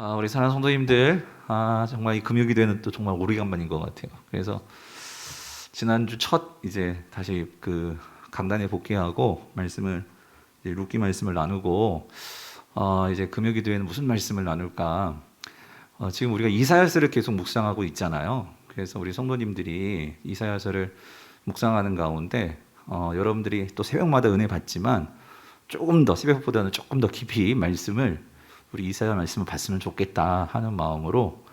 우리 사랑하는 성도님들, 정말 이 금요기도에는 또 정말 오래간만인 것 같아요. 그래서 지난주 첫 이제 다시 그 강단에 복귀하고 말씀을 이제 룻기 말씀을 나누고 이제 금요기도에는 무슨 말씀을 나눌까? 지금 우리가 이사야서를 계속 묵상하고 있잖아요. 그래서 우리 성도님들이 이사야서를 묵상하는 가운데 여러분들이 또 새벽마다 은혜 받지만 조금 더 새벽보다는 조금 더 깊이 말씀을 우리 이사야 말씀을 봤으면 좋겠다 하는 마음으로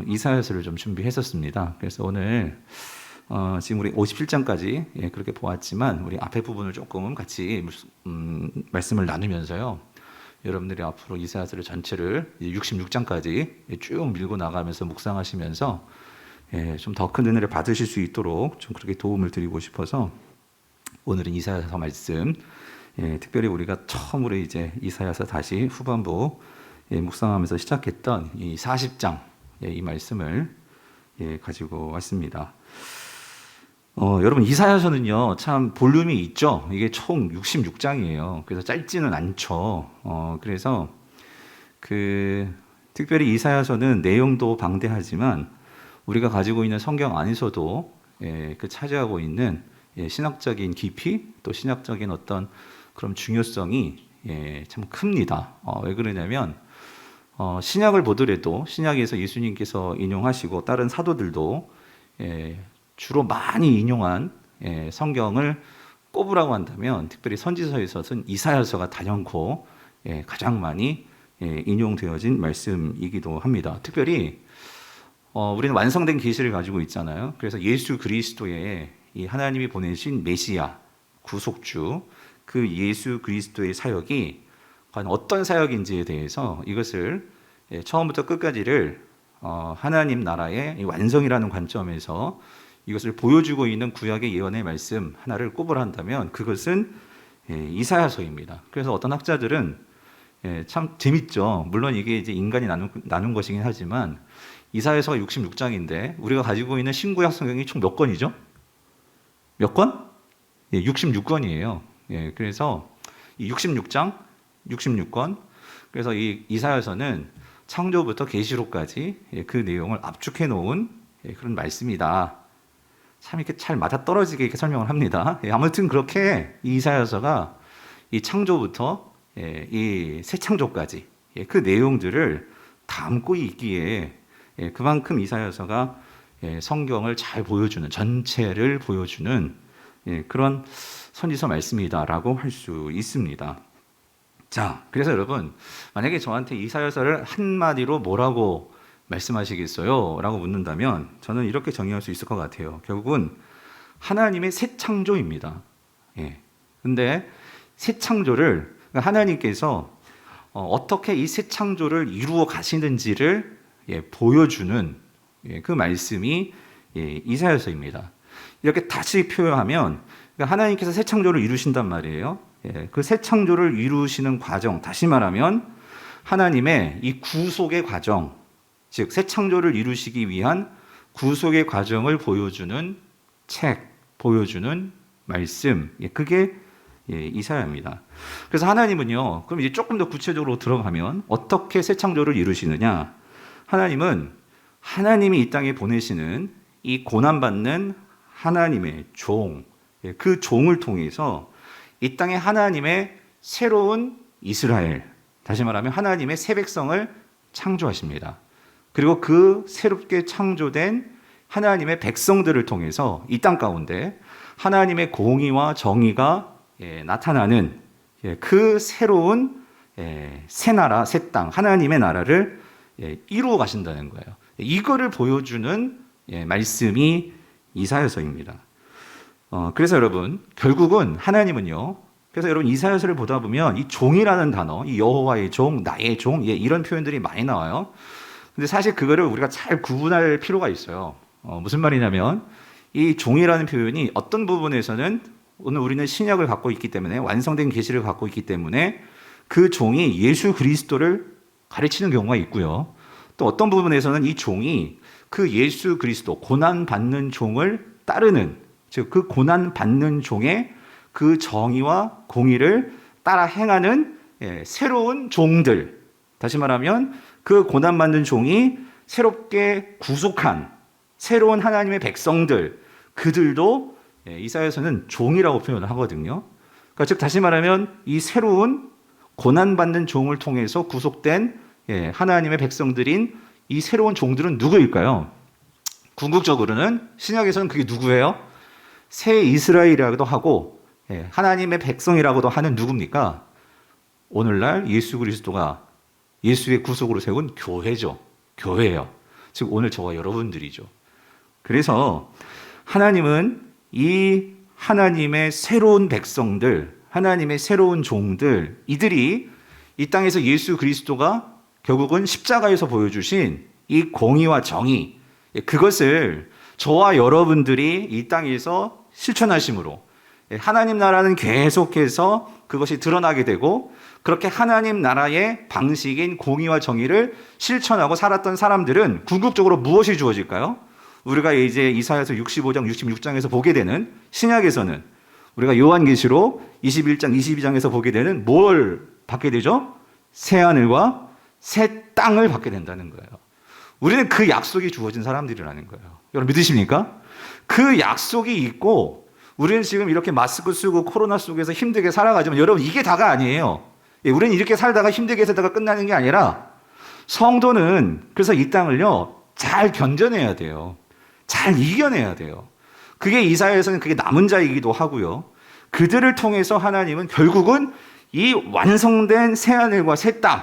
이사야서를 좀 준비했었습니다. 그래서 오늘 지금 우리 57장까지 그렇게 보았지만 우리 앞에 부분을 조금 같이 말씀을 나누면서요. 여러분들이 앞으로 이사야서를 전체를 66장까지 쭉 밀고 나가면서 묵상하시면서 좀 더 큰 은혜를 받으실 수 있도록 좀 그렇게 도움을 드리고 싶어서 오늘은 이사야서 말씀, 특별히 우리가 처음으로 이제 이사야서 다시 후반부 묵상하면서 시작했던 이 40장 이 말씀을 가지고 왔습니다. 여러분 이사야서는요 참 볼륨이 있죠. 이게 총 66장이에요. 그래서 짧지는 않죠. 그래서 특별히 이사야서는 내용도 방대하지만 우리가 가지고 있는 성경 안에서도 차지하고 있는 신학적인 깊이 또 신학적인 어떤 그런 중요성이 참 큽니다. 왜 그러냐면 신약을 보더라도 신약에서 예수님께서 인용하시고 다른 사도들도 주로 많이 인용한 성경을 꼽으라고 한다면 특별히 선지서에서는 이사야서가 단연코 가장 많이 인용되어진 말씀이기도 합니다. 특별히 우리는 완성된 계시를 가지고 있잖아요. 그래서 예수 그리스도의 이 하나님이 보내신 메시아 구속주 그 예수 그리스도의 사역이 과연 어떤 사역인지에 대해서 이것을 처음부터 끝까지를 하나님 나라의 완성이라는 관점에서 이것을 보여주고 있는 구약의 예언의 말씀 하나를 꼽으라 한다면 그것은 이사야서입니다. 그래서 어떤 학자들은 참 재밌죠. 물론 이게 이제 인간이 나눈 것이긴 하지만 이사야서가 66장인데 우리가 가지고 있는 신구약 성경이 총 몇 권이죠? 몇 권? 66권이에요. 그래서 이 66장, 66권. 그래서 이 이사야서는 창조부터 계시록까지 그 내용을 압축해 놓은 그런 말씀이다. 참 이렇게 잘 맞아떨어지게 이렇게 설명을 합니다. 아무튼 그렇게 이 이사야서가 이 창조부터 이 새 창조까지 그 내용들을 담고 있기에 그만큼 이사야서가 성경을 잘 보여주는 전체를 보여주는 그런 선지서 말씀이다라고 할 수 있습니다. 자, 그래서 여러분 만약에 저한테 이사야서를 한마디로 뭐라고 말씀하시겠어요? 라고 묻는다면 저는 이렇게 정의할 수 있을 것 같아요. 결국은 하나님의 새 창조입니다. 근데 새 창조를 하나님께서 어떻게 이 새 창조를 이루어 가시는지를 보여주는 그 말씀이 이사야서입니다. 이렇게 다시 표현하면 하나님께서 새 창조를 이루신단 말이에요. 그 새 창조를 이루시는 과정, 다시 말하면 하나님의 이 구속의 과정, 즉 새 창조를 이루시기 위한 구속의 과정을 보여주는 책, 보여주는 말씀, 그게 이사야입니다. 그래서 하나님은요, 그럼 이제 조금 더 구체적으로 들어가면 어떻게 새 창조를 이루시느냐? 하나님은 하나님이 이 땅에 보내시는 이 고난받는 하나님의 종, 그 종을 통해서 이 땅에 하나님의 새로운 이스라엘, 다시 말하면 하나님의 새 백성을 창조하십니다. 그리고 그 새롭게 창조된 하나님의 백성들을 통해서 이 땅 가운데 하나님의 공의와 정의가 나타나는 그 새로운 새 나라, 새 땅, 하나님의 나라를 이루어 가신다는 거예요. 이거를 보여주는 말씀이 이사야서입니다. 그래서 여러분 결국은 하나님은요. 그래서 여러분 이사야서를 보다 보면 이 종이라는 단어, 이 여호와의 종, 나의 종, 이런 표현들이 많이 나와요. 근데 사실 그거를 우리가 잘 구분할 필요가 있어요. 무슨 말이냐면 이 종이라는 표현이 어떤 부분에서는 오늘 우리는 신약을 갖고 있기 때문에 완성된 계시를 갖고 있기 때문에 그 종이 예수 그리스도를 가르치는 경우가 있고요. 또 어떤 부분에서는 이 종이 그 예수 그리스도 고난받는 종을 따르는, 즉 그 고난받는 종의 그 정의와 공의를 따라 행하는 새로운 종들, 다시 말하면 그 고난받는 종이 새롭게 구속한 새로운 하나님의 백성들, 그들도 이사야서는 종이라고 표현을 하거든요. 그러니까 즉 다시 말하면 이 새로운 고난받는 종을 통해서 구속된 하나님의 백성들인 이 새로운 종들은 누구일까요? 궁극적으로는 신약에서는 그게 누구예요? 새 이스라엘이라고도 하고 하나님의 백성이라고도 하는 누굽니까? 오늘날 예수 그리스도가 예수의 구속으로 세운 교회죠. 교회예요. 즉 오늘 저와 여러분들이죠. 그래서 하나님은 이 하나님의 새로운 백성들, 하나님의 새로운 종들, 이들이 이 땅에서 예수 그리스도가 결국은 십자가에서 보여주신 이 공의와 정의, 그것을 저와 여러분들이 이 땅에서 실천하심으로 하나님 나라는 계속해서 그것이 드러나게 되고, 그렇게 하나님 나라의 방식인 공의와 정의를 실천하고 살았던 사람들은 궁극적으로 무엇이 주어질까요? 우리가 이제 이사야서 65장, 66장에서 보게 되는, 신약에서는 우리가 요한계시록 21장, 22장에서 보게 되는 뭘 받게 되죠? 새 하늘과 새 땅을 받게 된다는 거예요. 우리는 그 약속이 주어진 사람들이라는 거예요. 여러분 믿으십니까? 그 약속이 있고 우리는 지금 이렇게 마스크 쓰고 코로나 속에서 힘들게 살아가지만 여러분 이게 다가 아니에요. 우리는 이렇게 살다가 힘들게 살다가 끝나는 게 아니라 성도는 그래서 이 땅을요 잘 견뎌내야 돼요. 잘 이겨내야 돼요. 그게 이사야에서는 그게 남은 자이기도 하고요. 그들을 통해서 하나님은 결국은 이 완성된 새하늘과 새 땅,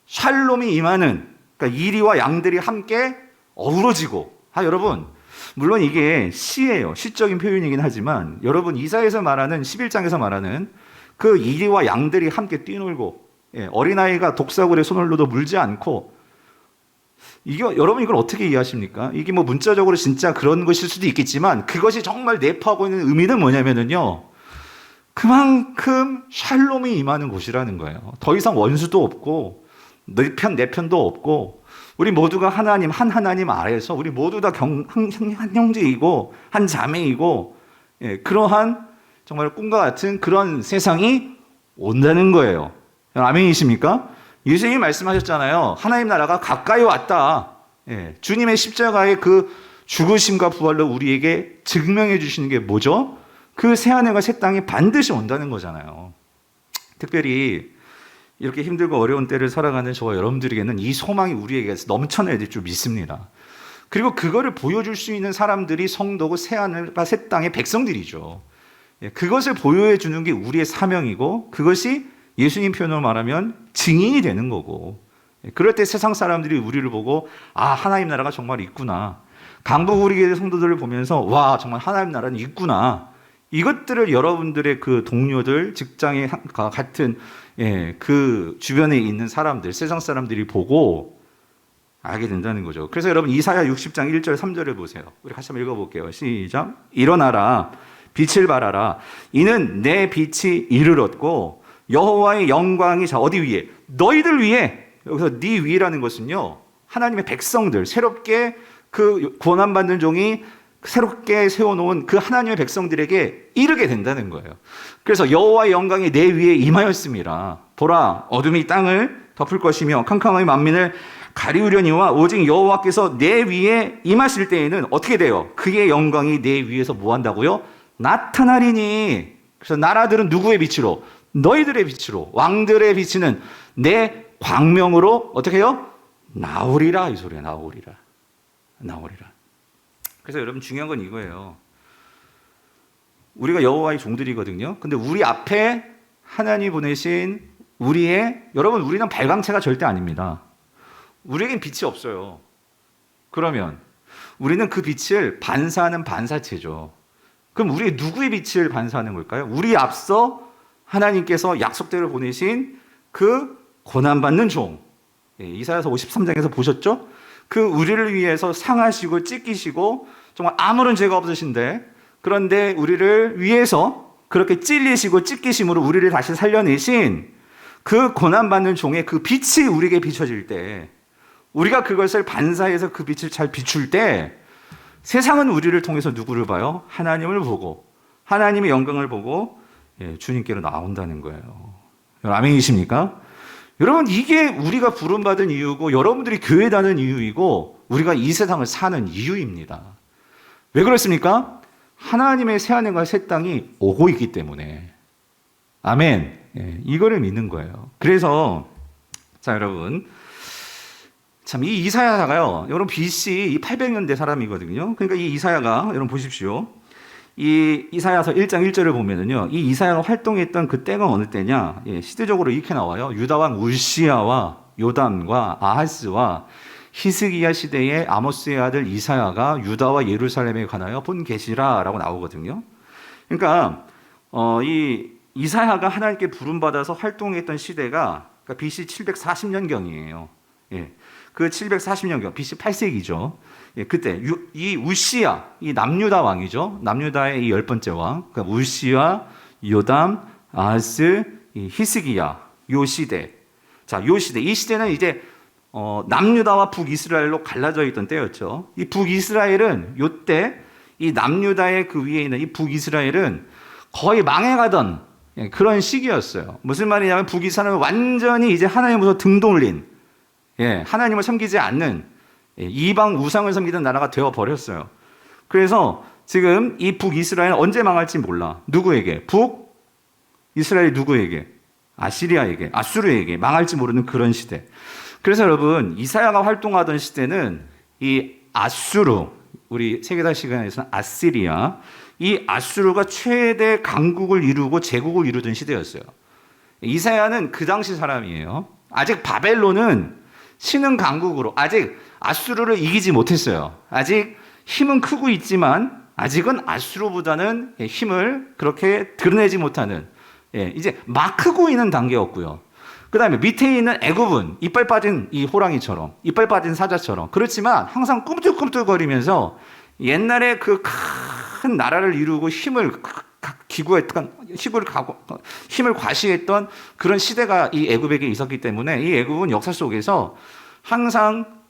샬롬이 임하는, 그러니까 이리와 양들이 함께 어우러지고, 여러분 물론 이게 시예요. 시적인 표현이긴 하지만 여러분 이사야에서 말하는 11장에서 말하는 그 이리와 양들이 함께 뛰놀고 어린아이가 독사굴에 손을 넣어도 물지 않고, 여러분 이걸 어떻게 이해하십니까? 이게 뭐 문자적으로 진짜 그런 것일 수도 있겠지만 그것이 정말 내포하고 있는 의미는 뭐냐면요, 그만큼 샬롬이 임하는 곳이라는 거예요. 더 이상 원수도 없고 내 편도 없고, 우리 모두가 하나님, 한 하나님 아래에서 우리 모두 다 한 형제이고 한 자매이고, 그러한 정말 꿈과 같은 그런 세상이 온다는 거예요. 아멘이십니까? 예수님이 말씀하셨잖아요. 하나님 나라가 가까이 왔다. 주님의 십자가의 그 죽으심과 부활로 우리에게 증명해 주시는 게 뭐죠? 그 새하늘과 새 땅이 반드시 온다는 거잖아요. 특별히 이렇게 힘들고 어려운 때를 살아가는 저와 여러분들에게는 이 소망이 우리에게 넘쳐나야 될 줄 믿습니다. 그리고 그거를 보여줄 수 있는 사람들이 성도고 새하늘과 새 땅의 백성들이죠. 그것을 보여해 주는 게 우리의 사명이고, 그것이 예수님 표현으로 말하면 증인이 되는 거고, 그럴 때 세상 사람들이 우리를 보고 하나님 나라가 정말 있구나, 강북 우리 교회 성도들을 보면서 와 정말 하나님 나라는 있구나, 이것들을 여러분들의 그 동료들, 직장에 같은 그 주변에 있는 사람들, 세상 사람들이 보고 알게 된다는 거죠. 그래서 여러분 이사야 60장 1절 3절을 보세요. 우리 같이 한번 읽어볼게요. 시작. 일어나라, 빛을 발하라. 이는 내 빛이 이르렀고 여호와의 영광이 어디 위에? 너희들 위에. 여기서 네 위라는 것은요, 하나님의 백성들, 새롭게 그 고난받는 종이 새롭게 세워놓은 그 하나님의 백성들에게 이르게 된다는 거예요. 그래서 여호와의 영광이 내 위에 임하였습니다. 보라, 어둠이 땅을 덮을 것이며 캄캄함이 만민을 가리우려니와 오직 여호와께서 내 위에 임하실 때에는 어떻게 돼요? 그의 영광이 내 위에서 뭐 한다고요? 나타나리니. 그래서 나라들은 누구의 빛으로? 너희들의 빛으로, 왕들의 빛은 내 광명으로 어떻게 해요? 나오리라. 이 소리야. 나오리라. 그래서 여러분 중요한 건 이거예요. 우리가 여호와의 종들이거든요. 근데 우리 앞에 하나님 보내신 여러분 우리는 발광체가 절대 아닙니다. 우리에겐 빛이 없어요. 그러면 우리는 그 빛을 반사하는 반사체죠. 그럼 우리 누구의 빛을 반사하는 걸까요? 우리 앞서 하나님께서 약속대로 보내신 그 고난받는 종, 이사야서 53장에서 보셨죠? 그 우리를 위해서 상하시고 찢기시고 정말 아무런 죄가 없으신데, 그런데 우리를 위해서 그렇게 찔리시고 찢기심으로 우리를 다시 살려내신 그 고난받는 종의 그 빛이 우리에게 비춰질 때, 우리가 그것을 반사해서 그 빛을 잘 비출 때 세상은 우리를 통해서 누구를 봐요? 하나님을 보고, 하나님의 영광을 보고 주님께로 나온다는 거예요. 아멘이십니까? 여러분, 이게 우리가 부름받은 이유고 여러분들이 교회 다는 이유이고 우리가 이 세상을 사는 이유입니다. 왜 그렇습니까? 하나님의 새하늘과 새 땅이 오고 있기 때문에. 아멘. 예, 이거를 믿는 거예요. 그래서 자, 여러분, 참 이 이사야가요, 여러분 BC 800년대 사람이거든요. 그러니까 이 이사야가 여러분 보십시오. 이 이사야서 1장 1절을 보면은요, 이 이사야가 활동했던 그 때가 어느 때냐? 예, 시대적으로 이렇게 나와요. 유다 왕 울시야와 요담과 아하스와 히스기야 시대의 아모스의 아들 이사야가 유다와 예루살렘에 관하여 본 계시라라고 나오거든요. 그러니까 이 이사야가 하나님께 부름받아서 활동했던 시대가 그러니까 BC 740년경이에요. 예, 그 740년경, BC 8세기죠. 예, 그때 이 우시야, 이 남유다 왕이죠. 남유다의 이 10번째 왕, 그러니까 우시야, 요담, 아하스, 이 히스기야, 요 시대. 자, 요 시대, 이 시대는 이제 남유다와 북이스라엘로 갈라져 있던 때였죠. 이 북이스라엘은 요때 이 남유다의 그 위에 있는 이 북이스라엘은 거의 망해가던 그런 시기였어요. 무슨 말이냐면 북이스라엘은 완전히 이제 하나님으로부터 등 돌린, 하나님을 섬기지 않는 이방 우상을 섬기던 나라가 되어버렸어요. 그래서 지금 이 북이스라엘은 언제 망할지 몰라. 누구에게? 북이스라엘이 누구에게? 아시리아에게, 아수르에게 망할지 모르는 그런 시대. 그래서 여러분, 이사야가 활동하던 시대는 이 아수르, 우리 세계사 시간에서는 아시리아, 이 아수르가 최대 강국을 이루고 제국을 이루던 시대였어요. 이사야는 그 당시 사람이에요. 아직 바벨론은 신흥 강국으로 아직 아수르를 이기지 못했어요. 아직 힘은 크고 있지만 아직은 아수르보다는 힘을 그렇게 드러내지 못하는, 이제 막 크고 있는 단계였고요. 그 다음에 밑에 있는 애굽은 이빨 빠진 이 호랑이처럼, 이빨 빠진 사자처럼, 그렇지만 항상 꿈틀꿈틀거리면서 옛날에 그 큰 나라를 이루고 힘을 기구했던, 힘을 과시했던 그런 시대가 이 애굽에게 있었기 때문에 이 애굽은 역사 속에서 항상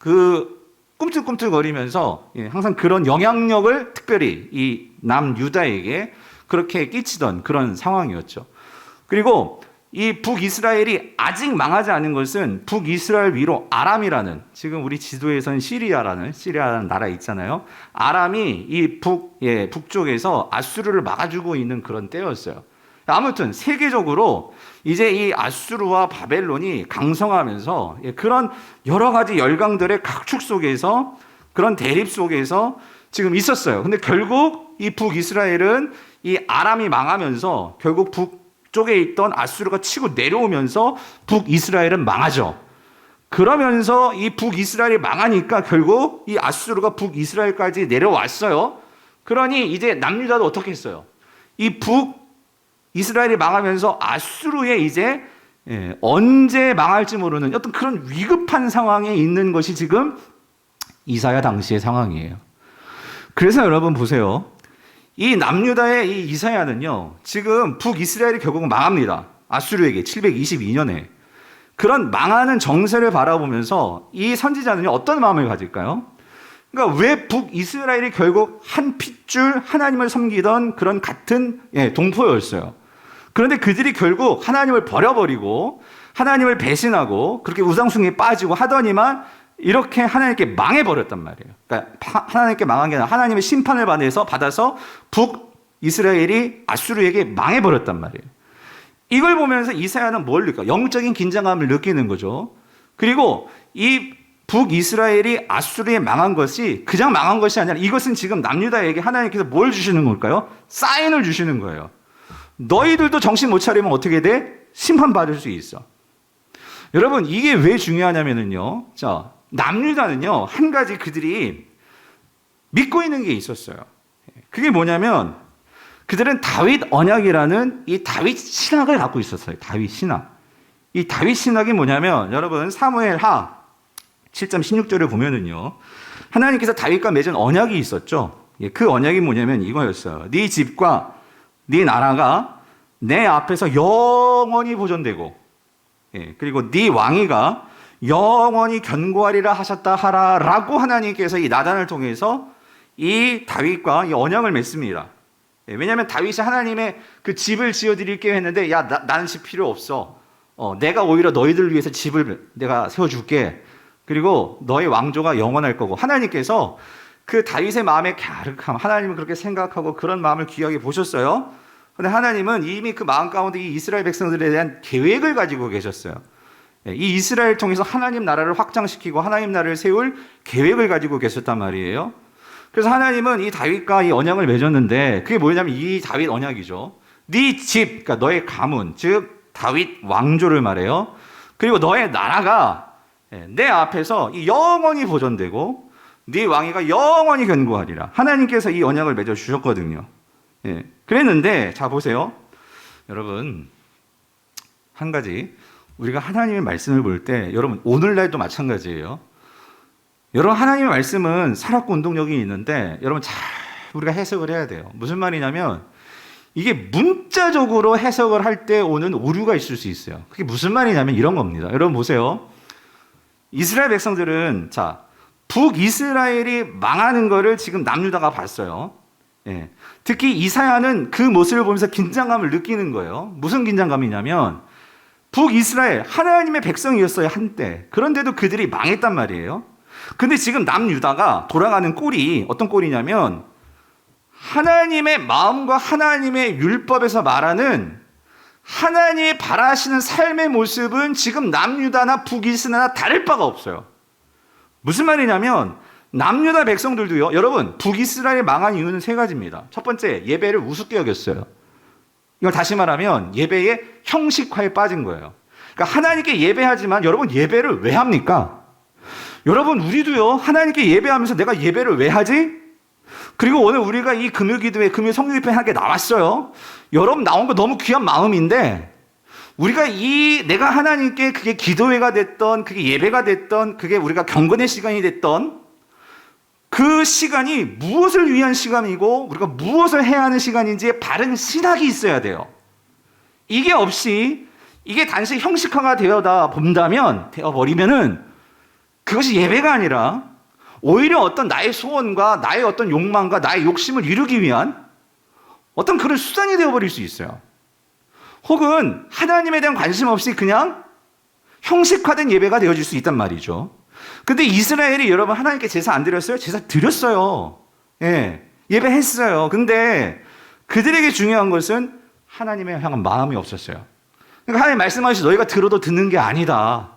그 꿈틀꿈틀거리면서 항상 그런 영향력을 특별히 이 남유다에게 그렇게 끼치던 그런 상황이었죠. 그리고 이 북이스라엘이 아직 망하지 않은 것은 북이스라엘 위로 아람이라는, 지금 우리 지도에서는 시리아라는 나라 있잖아요. 아람이 이 북쪽에서 아수르를 막아주고 있는 그런 때였어요. 아무튼 세계적으로 이제 이 아수르와 바벨론이 강성하면서 그런 여러 가지 열강들의 각축 속에서, 그런 대립 속에서 지금 있었어요. 근데 결국 이 북이스라엘은 이 아람이 망하면서 결국 북쪽에 있던 아수르가 치고 내려오면서 북이스라엘은 망하죠. 그러면서 이 북이스라엘이 망하니까 결국 이 아수르가 북이스라엘까지 내려왔어요. 그러니 이제 남유다도 어떻게 했어요? 이 북이스라엘이 망하면서 아수르에 이제 언제 망할지 모르는 어떤 그런 위급한 상황에 있는 것이 지금 이사야 당시의 상황이에요. 그래서 여러분 보세요. 이 남유다의 이 이사야는요, 지금 북이스라엘이 결국 망합니다. 아수르에게 722년에. 그런 망하는 정세를 바라보면서 이 선지자는요, 어떤 마음을 가질까요? 그러니까 왜 북이스라엘이 결국 한 핏줄 하나님을 섬기던 그런 같은 동포였어요. 그런데 그들이 결국 하나님을 버려버리고 하나님을 배신하고 그렇게 우상숭배에 빠지고 하더니만 이렇게 하나님께 망해버렸단 말이에요. 그러니까 하나님께 망한 게 아니라 하나님의 심판을 받아서 북이스라엘이 아수르에게 망해버렸단 말이에요. 이걸 보면서 이사야는 뭘 느껴요? 영적인 긴장감을 느끼는 거죠. 그리고 이 북이스라엘이 아수르에 망한 것이 그냥 망한 것이 아니라 이것은 지금 남유다에게 하나님께서 뭘 주시는 걸까요? 사인을 주시는 거예요. 너희들도 정신 못 차리면 어떻게 돼? 심판받을 수 있어. 여러분, 이게 왜 중요하냐면요. 자, 남유다는요, 한 가지 그들이 믿고 있는 게 있었어요. 그게 뭐냐면, 그들은 다윗 언약이라는 이 다윗 신학을 갖고 있었어요. 다윗 신학. 이 다윗 신학이 뭐냐면, 여러분, 사무엘하 7장 16절을 보면은요, 하나님께서 다윗과 맺은 언약이 있었죠. 그 언약이 뭐냐면 이거였어요. 네 집과 네 나라가 내 앞에서 영원히 보존되고, 그리고 네 왕위가 영원히 견고하리라 하셨다 하라라고 하나님께서 이 나단을 통해서 이 다윗과 이 언약을 맺습니다. 왜냐하면 다윗이 하나님의 그 집을 지어드릴게요 했는데, 야, 나는 집 필요 없어. 내가 오히려 너희들 위해서 집을 내가 세워줄게. 그리고 너의 왕조가 영원할 거고. 하나님께서 그 다윗의 마음의 갸륵함, 하나님은 그렇게 생각하고 그런 마음을 귀하게 보셨어요. 근데 하나님은 이미 그 마음 가운데 이 이스라엘 백성들에 대한 계획을 가지고 계셨어요. 이 이스라엘 통해서 하나님 나라를 확장시키고 하나님 나라를 세울 계획을 가지고 계셨단 말이에요. 그래서 하나님은 이 다윗과 이 언약을 맺었는데 그게 뭐냐면 이 다윗 언약이죠. 네 집, 그러니까 너의 가문, 즉 다윗 왕조를 말해요. 그리고 너의 나라가 내 앞에서 영원히 보존되고 네 왕위가 영원히 견고하리라. 하나님께서 이 언약을 맺어 주셨거든요. 그랬는데 자 보세요. 여러분 한 가지 우리가 하나님의 말씀을 볼 때 여러분 오늘날도 마찬가지예요. 여러분 하나님의 말씀은 살았고 운동력이 있는데 여러분 잘 우리가 해석을 해야 돼요. 무슨 말이냐면 이게 문자적으로 해석을 할 때 오는 오류가 있을 수 있어요. 그게 무슨 말이냐면 이런 겁니다. 여러분 보세요. 이스라엘 백성들은 자 북이스라엘이 망하는 거를 지금 남유다가 봤어요. 특히 이사야는 그 모습을 보면서 긴장감을 느끼는 거예요. 무슨 긴장감이냐면 북이스라엘 하나님의 백성이었어요 한때. 그런데도 그들이 망했단 말이에요. 근데 지금 남유다가 돌아가는 꼴이 어떤 꼴이냐면 하나님의 마음과 하나님의 율법에서 말하는 하나님이 바라시는 삶의 모습은 지금 남유다나 북이스라엘이나 다를 바가 없어요. 무슨 말이냐면 남유다 백성들도요. 여러분 북이스라엘이 망한 이유는 세 가지입니다. 첫 번째 예배를 우습게 여겼어요. 이걸 다시 말하면 예배의 형식화에 빠진 거예요. 그러니까 하나님께 예배하지만 여러분 예배를 왜 합니까? 여러분 우리도요 하나님께 예배하면서 내가 예배를 왜 하지? 그리고 오늘 우리가 이 금요기도회 금요 성교집회 하게 나왔어요. 여러분 나온 거 너무 귀한 마음인데 우리가 내가 하나님께 그게 기도회가 됐던 그게 예배가 됐던 그게 우리가 경건의 시간이 됐던 그 시간이 무엇을 위한 시간이고 우리가 무엇을 해야 하는 시간인지에 바른 신학이 있어야 돼요. 이게 없이 이게 단지 형식화가 되어버리면은 그것이 예배가 아니라 오히려 어떤 나의 소원과 나의 어떤 욕망과 나의 욕심을 이루기 위한 어떤 그런 수단이 되어버릴 수 있어요. 혹은 하나님에 대한 관심 없이 그냥 형식화된 예배가 되어질 수 있단 말이죠. 근데 이스라엘이 여러분 하나님께 제사 안 드렸어요? 제사 드렸어요. 예배했어요. 근데 그들에게 중요한 것은 하나님에 향한 마음이 없었어요. 그러니까 하나님 말씀하시죠. 너희가 들어도 듣는 게 아니다.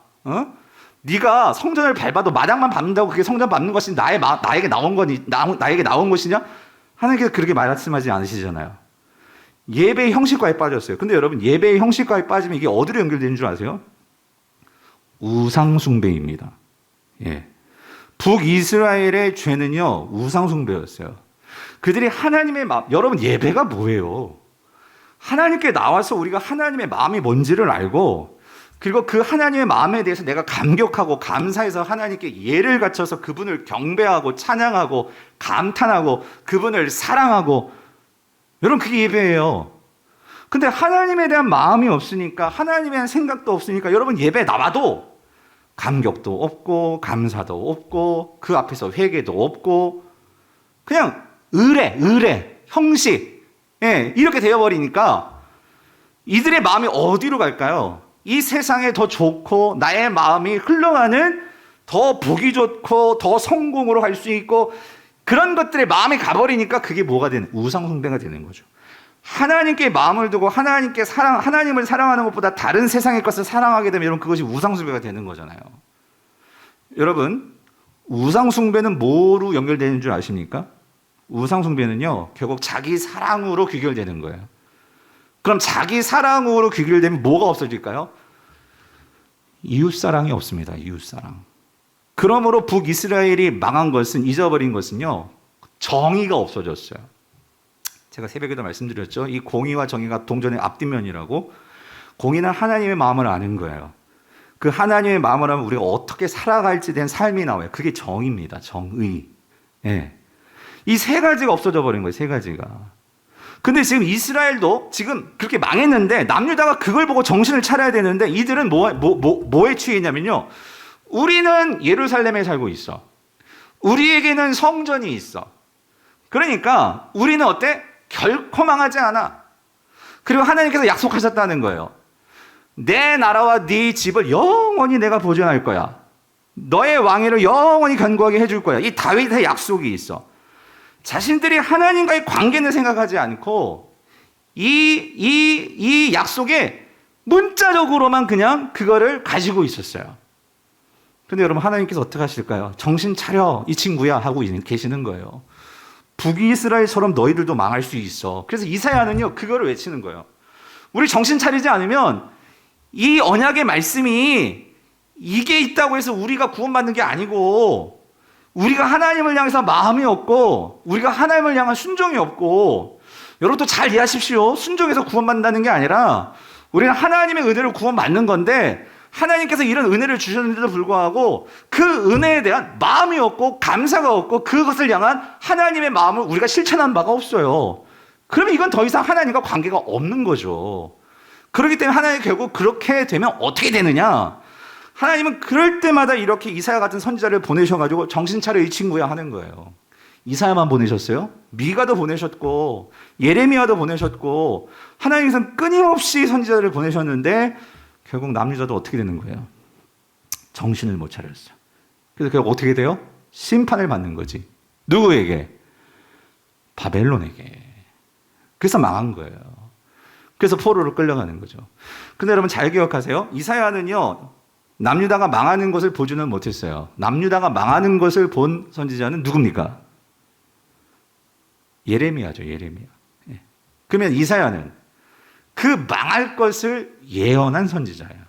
네가 성전을 밟아도 마당만 밟는다고 그게 성전 밟는 것이 나에게 나온 것이냐? 하나님께서 그렇게 말씀하지 않으시잖아요. 예배의 형식과에 빠졌어요. 근데 여러분 예배의 형식과에 빠지면 이게 어디로 연결되는 줄 아세요? 우상숭배입니다. 북이스라엘의 죄는요 우상숭배였어요. 그들이 하나님의 마음, 여러분 예배가 뭐예요? 하나님께 나와서 우리가 하나님의 마음이 뭔지를 알고 그리고 그 하나님의 마음에 대해서 내가 감격하고 감사해서 하나님께 예를 갖춰서 그분을 경배하고 찬양하고 감탄하고 그분을 사랑하고 여러분 그게 예배예요. 근데 하나님에 대한 마음이 없으니까 하나님에 대한 생각도 없으니까 여러분 예배 나와도 감격도 없고 감사도 없고 그 앞에서 회개도 없고 그냥 의례 형식 이렇게 되어버리니까 이들의 마음이 어디로 갈까요? 이 세상에 더 좋고 나의 마음이 흘러가는 더 보기 좋고 더 성공으로 갈 수 있고 그런 것들에 마음이 가버리니까 그게 뭐가 되는 우상숭배가 되는 거죠. 하나님께 마음을 두고 하나님을 사랑하는 것보다 다른 세상의 것을 사랑하게 되면 여러분 그것이 우상숭배가 되는 거잖아요. 여러분 우상숭배는 뭐로 연결되는 줄 아십니까? 우상숭배는요 결국 자기 사랑으로 귀결되는 거예요. 그럼 자기 사랑으로 귀결되면 뭐가 없어질까요? 이웃사랑이 없습니다. 이웃사랑. 그러므로 북이스라엘이 망한 것은 잊어버린 것은요 정의가 없어졌어요. 제가 새벽에도 말씀드렸죠. 이 공의와 정의가 동전의 앞뒷면이라고. 공의는 하나님의 마음을 아는 거예요. 그 하나님의 마음을 하면 우리가 어떻게 살아갈지 된 삶이 나와요. 그게 정의입니다. 정의. 이 세 가지가 없어져 버린 거예요. 세 가지가. 근데 지금 이스라엘도 지금 그렇게 망했는데 남유다가 그걸 보고 정신을 차려야 되는데 이들은 뭐에 취해 있냐면요. 우리는 예루살렘에 살고 있어. 우리에게는 성전이 있어. 그러니까 우리는 어때? 결코 망하지 않아. 그리고 하나님께서 약속하셨다는 거예요. 내 나라와 네 집을 영원히 내가 보존할 거야. 너의 왕위를 영원히 견고하게 해줄 거야. 이 다윗의 약속이 있어. 자신들이 하나님과의 관계는 생각하지 않고 이 약속에 문자적으로만 그냥 그거를 가지고 있었어요. 근데 여러분, 하나님께서 어떻게 하실까요? 정신 차려, 이 친구야 하고 계시는 거예요. 북이스라엘처럼 너희들도 망할 수 있어. 그래서 이사야는요, 그거를 외치는 거예요. 우리 정신 차리지 않으면 이 언약의 말씀이 이게 있다고 해서 우리가 구원받는 게 아니고, 우리가 하나님을 향해서 마음이 없고, 우리가 하나님을 향한 순종이 없고, 여러분도 잘 이해하십시오. 순종해서 구원받는다는 게 아니라 우리는 하나님의 은혜로 구원받는 건데, 하나님께서 이런 은혜를 주셨는데도 불구하고 그 은혜에 대한 마음이 없고 감사가 없고 그것을 향한 하나님의 마음을 우리가 실천한 바가 없어요. 그러면 이건 더 이상 하나님과 관계가 없는 거죠. 그렇기 때문에 하나님 결국 그렇게 되면 어떻게 되느냐? 하나님은 그럴 때마다 이렇게 이사야 같은 선지자를 보내셔가지고 정신 차려 이 친구야 하는 거예요. 이사야만 보내셨어요? 미가도 보내셨고 예레미야도 보내셨고 하나님께서는 끊임없이 선지자를 보내셨는데 결국 남유다도 어떻게 되는 거예요? 정신을 못 차렸어요. 그래서 결국 어떻게 돼요? 심판을 받는 거지. 누구에게? 바벨론에게. 그래서 망한 거예요. 그래서 포로로 끌려가는 거죠. 근데 여러분 잘 기억하세요. 이사야는요, 남유다가 망하는 것을 보지는 못했어요. 남유다가 망하는 것을 본 선지자는 누굽니까? 예레미야죠, 예레미야. 그러면 이사야는 그 망할 것을 예언한 선지자예요.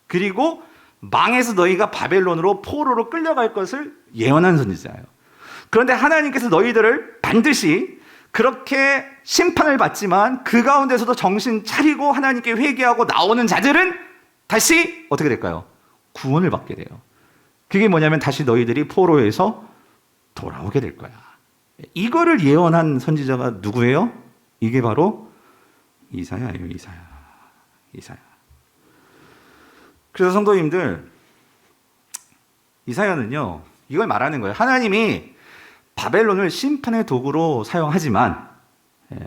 그리고 망해서 너희가 바벨론으로 포로로 끌려갈 것을 예언한 선지자예요. 그런데 하나님께서 너희들을 반드시 그렇게 심판을 받지만 그 가운데서도 정신 차리고 하나님께 회개하고 나오는 자들은 다시 어떻게 될까요? 구원을 받게 돼요. 그게 뭐냐면 다시 너희들이 포로에서 돌아오게 될 거야. 이거를 예언한 선지자가 누구예요? 이게 바로 이사야예요, 이사야. 그래서 성도님들, 이사야는요, 이걸 말하는 거예요. 하나님이 바벨론을 심판의 도구로 사용하지만,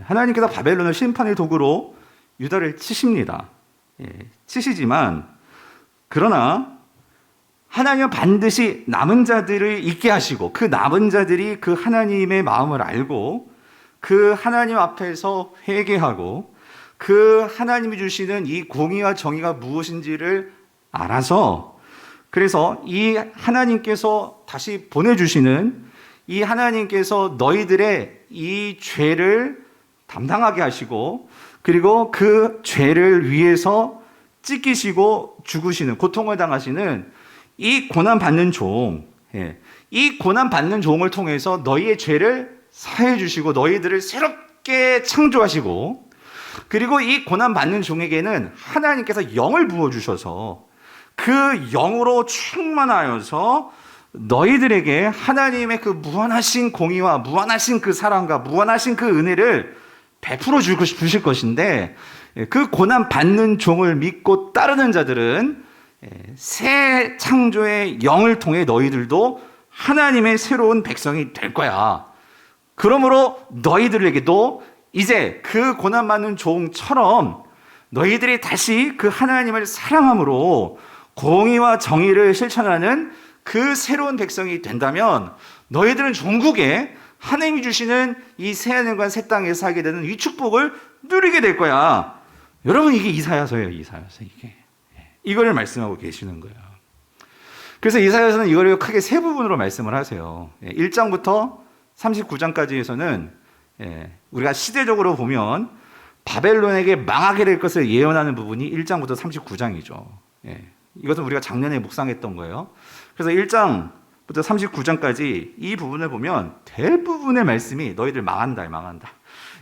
하나님께서 바벨론을 심판의 도구로 유다를 치십니다. 치시지만, 그러나 하나님은 반드시 남은 자들을 있게 하시고, 그 남은 자들이 그 하나님의 마음을 알고, 그 하나님 앞에서 회개하고, 그 하나님이 주시는 이 공의와 정의가 무엇인지를 알아서, 그래서 이 하나님께서 다시 보내주시는 이 하나님께서 너희들의 이 죄를 담당하게 하시고, 그리고 그 죄를 위해서 찢기시고 죽으시는, 고통을 당하시는 이 고난받는 종, 이 고난받는 종을 통해서 너희의 죄를 사해 주시고 너희들을 새롭게 창조하시고, 그리고 이 고난받는 종에게는 하나님께서 영을 부어주셔서 그 영으로 충만하여서 너희들에게 하나님의 그 무한하신 공의와 무한하신 그 사랑과 무한하신 그 은혜를 베풀어 주실 것인데, 그 고난받는 종을 믿고 따르는 자들은 새 창조의 영을 통해 너희들도 하나님의 새로운 백성이 될 거야. 그러므로 너희들에게도 이제 그 고난받는 종처럼 너희들이 다시 그 하나님을 사랑함으로 공의와 정의를 실천하는 그 새로운 백성이 된다면 너희들은 종국에 하나님이 주시는 이 새하늘과 새 땅에 살게 되는 이 축복을 누리게 될 거야. 여러분, 이게 이사야서예요, 이사야서. 이거를 말씀하고 계시는 거예요. 그래서 이사야서는 이거를 크게 세 부분으로 말씀을 하세요. 1장부터 39장까지에서는 우리가 시대적으로 보면 바벨론에게 망하게 될 것을 예언하는 부분이 1장부터 39장이죠. 이것은 우리가 작년에 묵상했던 거예요. 그래서 1장부터 39장까지 이 부분을 보면 대부분의 말씀이 너희들 망한다.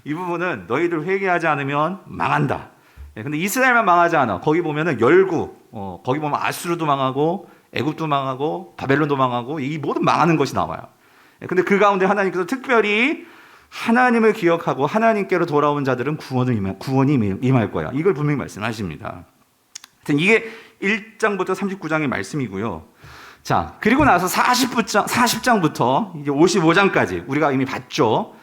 이 부분은 너희들 회개하지 않으면 망한다. 근데 이스라엘만 망하지 않아. 거기 보면은 열국, 거기 보면 아수르도 망하고 애굽도 망하고 바벨론도 망하고 이 모든 망하는 것이 나와요. 근데 그 가운데 하나님께서 특별히 하나님을 기억하고 하나님께로 돌아온 자들은 구원이 임할 거야. 이걸 분명히 말씀하십니다. 이게 1장부터 39장의 말씀이고요. 자, 그리고 나서 40장부터 이제 55장까지 우리가 이미 봤죠.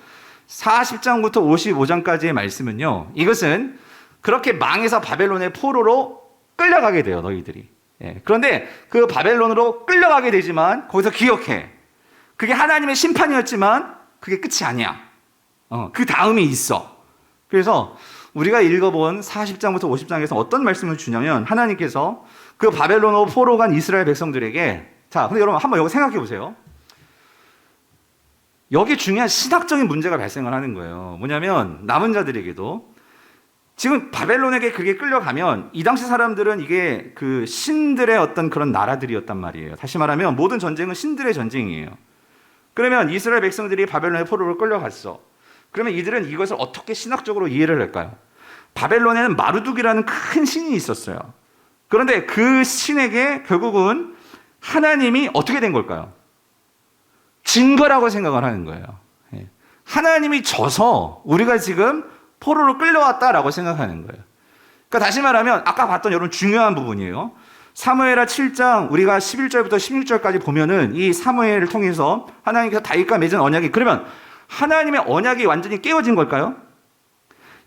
40장부터 55장까지의 말씀은요, 이것은 그렇게 망해서 바벨론의 포로로 끌려가게 돼요, 너희들이. 그런데 그 바벨론으로 끌려가게 되지만 거기서 기억해. 그게 하나님의 심판이었지만 그게 끝이 아니야. 그 다음이 있어. 그래서 우리가 읽어본 40장부터 50장에서 어떤 말씀을 주냐면 하나님께서 그 바벨론으로 포로 간 이스라엘 백성들에게, 자, 근데 여러분 한번 여기 생각해 보세요. 여기 중요한 신학적인 문제가 발생을 하는 거예요. 뭐냐면 남은 자들에게도 지금 바벨론에게 그게 끌려가면 이 당시 사람들은 이게 그 신들의 어떤 그런 나라들이었단 말이에요. 다시 말하면 모든 전쟁은 신들의 전쟁이에요. 그러면 이스라엘 백성들이 바벨론의 포로로 끌려갔어. 그러면 이들은 이것을 어떻게 신학적으로 이해를 할까요? 바벨론에는 마르둑이라는 큰 신이 있었어요. 그런데 그 신에게 결국은 하나님이 어떻게 된 걸까요? 진 거라고 생각을 하는 거예요. 하나님이 져서 우리가 지금 포로로 끌려왔다라고 생각하는 거예요. 그러니까 다시 말하면 아까 봤던 여러분 중요한 부분이에요. 사무엘하 7장 우리가 11절부터 16절까지 보면은 이 사무엘을 통해서 하나님께서 다윗과 맺은 언약이, 그러면 하나님의 언약이 완전히 깨어진 걸까요?